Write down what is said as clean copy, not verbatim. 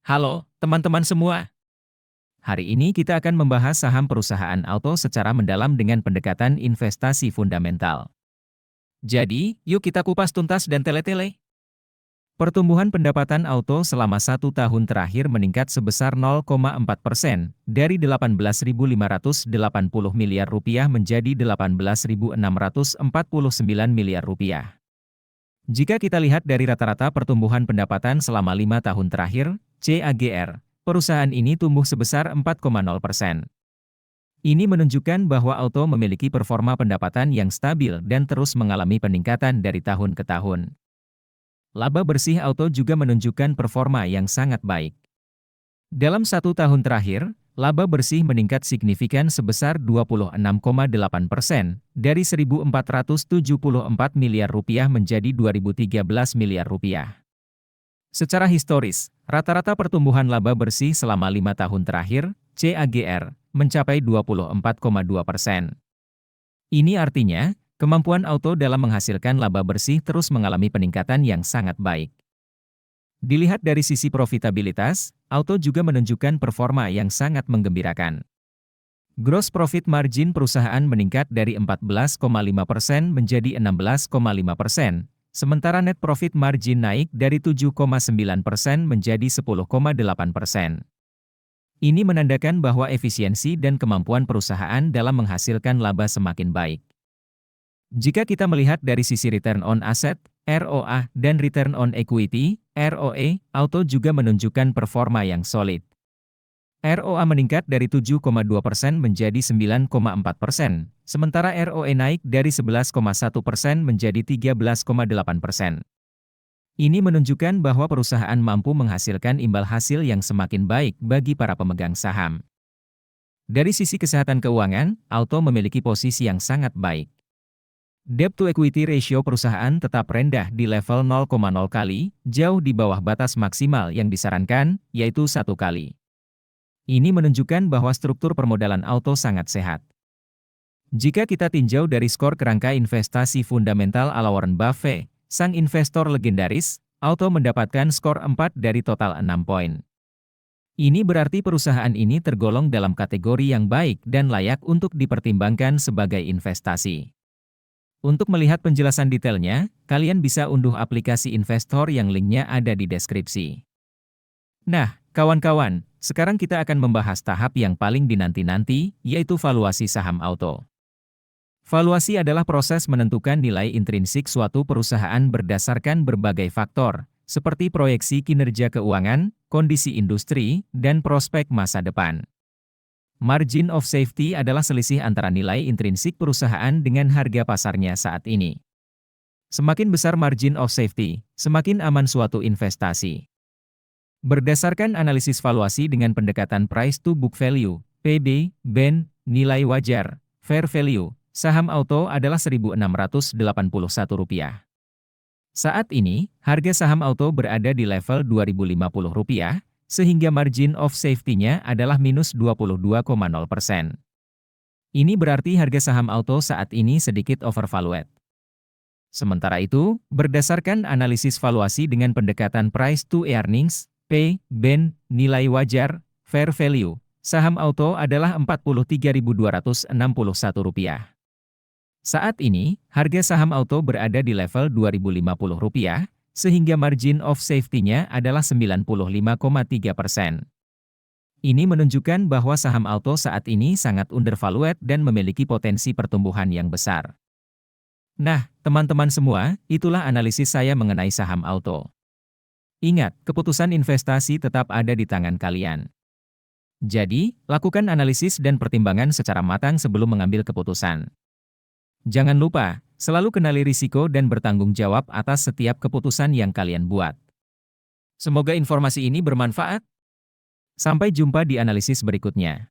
Halo, teman-teman semua. Hari ini kita akan membahas saham perusahaan auto secara mendalam dengan pendekatan investasi fundamental. Jadi, yuk kita kupas tuntas dan tele-tele. Pertumbuhan pendapatan auto selama 1 tahun terakhir meningkat sebesar 0,4% dari 18.580 miliar rupiah menjadi 18.649 miliar rupiah. Jika kita lihat dari rata-rata pertumbuhan pendapatan selama 5 tahun terakhir, CAGR, perusahaan ini tumbuh sebesar 4,0%. Ini menunjukkan bahwa auto memiliki performa pendapatan yang stabil dan terus mengalami peningkatan dari tahun ke tahun. Laba bersih auto juga menunjukkan performa yang sangat baik. Dalam 1 tahun terakhir, laba bersih meningkat signifikan sebesar 26,8% dari 1.474 miliar rupiah menjadi 2.013 miliar rupiah. Secara historis, rata-rata pertumbuhan laba bersih selama 5 tahun terakhir, CAGR, mencapai 24,2%. Ini artinya, kemampuan auto dalam menghasilkan laba bersih terus mengalami peningkatan yang sangat baik. Dilihat dari sisi profitabilitas, auto juga menunjukkan performa yang sangat menggembirakan. Gross profit margin perusahaan meningkat dari 14,5% menjadi 16,5%, sementara net profit margin naik dari 7,9% menjadi 10,8%. Ini menandakan bahwa efisiensi dan kemampuan perusahaan dalam menghasilkan laba semakin baik. Jika kita melihat dari sisi return on asset, ROA, dan return on equity, ROE, auto juga menunjukkan performa yang solid. ROA meningkat dari 7,2% menjadi 9,4%, sementara ROE naik dari 11,1% menjadi 13,8%. Ini menunjukkan bahwa perusahaan mampu menghasilkan imbal hasil yang semakin baik bagi para pemegang saham. Dari sisi kesehatan keuangan, auto memiliki posisi yang sangat baik. Debt to equity ratio perusahaan tetap rendah di level 0,0 kali, jauh di bawah batas maksimal yang disarankan, yaitu 1 kali. Ini menunjukkan bahwa struktur permodalan auto sangat sehat. Jika kita tinjau dari skor kerangka investasi fundamental ala Warren Buffett, sang investor legendaris, auto mendapatkan skor 4 dari total 6 poin. Ini berarti perusahaan ini tergolong dalam kategori yang baik dan layak untuk dipertimbangkan sebagai investasi. Untuk melihat penjelasan detailnya, kalian bisa unduh aplikasi investor yang linknya ada di deskripsi. Nah, kawan-kawan, sekarang kita akan membahas tahap yang paling dinanti-nanti, yaitu valuasi saham auto. Valuasi adalah proses menentukan nilai intrinsik suatu perusahaan berdasarkan berbagai faktor, seperti proyeksi kinerja keuangan, kondisi industri, dan prospek masa depan. Margin of safety adalah selisih antara nilai intrinsik perusahaan dengan harga pasarnya saat ini. Semakin besar margin of safety, semakin aman suatu investasi. Berdasarkan analisis valuasi dengan pendekatan price to book value, PB, BEN, nilai wajar, fair value, saham auto adalah Rp1.681. Saat ini, harga saham auto berada di level Rp2.050, sehingga margin of safety-nya adalah minus 22,0%. Ini berarti harga saham auto saat ini sedikit overvalued. Sementara itu, berdasarkan analisis valuasi dengan pendekatan price to earnings, P, BEN, nilai wajar, fair value, saham auto adalah Rp43.261. Saat ini, harga saham auto berada di level Rp2.050, sehingga margin of safety-nya adalah 95,3%. Ini menunjukkan bahwa saham auto saat ini sangat undervalued dan memiliki potensi pertumbuhan yang besar. Nah, teman-teman semua, itulah analisis saya mengenai saham auto. Ingat, keputusan investasi tetap ada di tangan kalian. Jadi, lakukan analisis dan pertimbangan secara matang sebelum mengambil keputusan. Jangan lupa, selalu kenali risiko dan bertanggung jawab atas setiap keputusan yang kalian buat. Semoga informasi ini bermanfaat. Sampai jumpa di analisis berikutnya.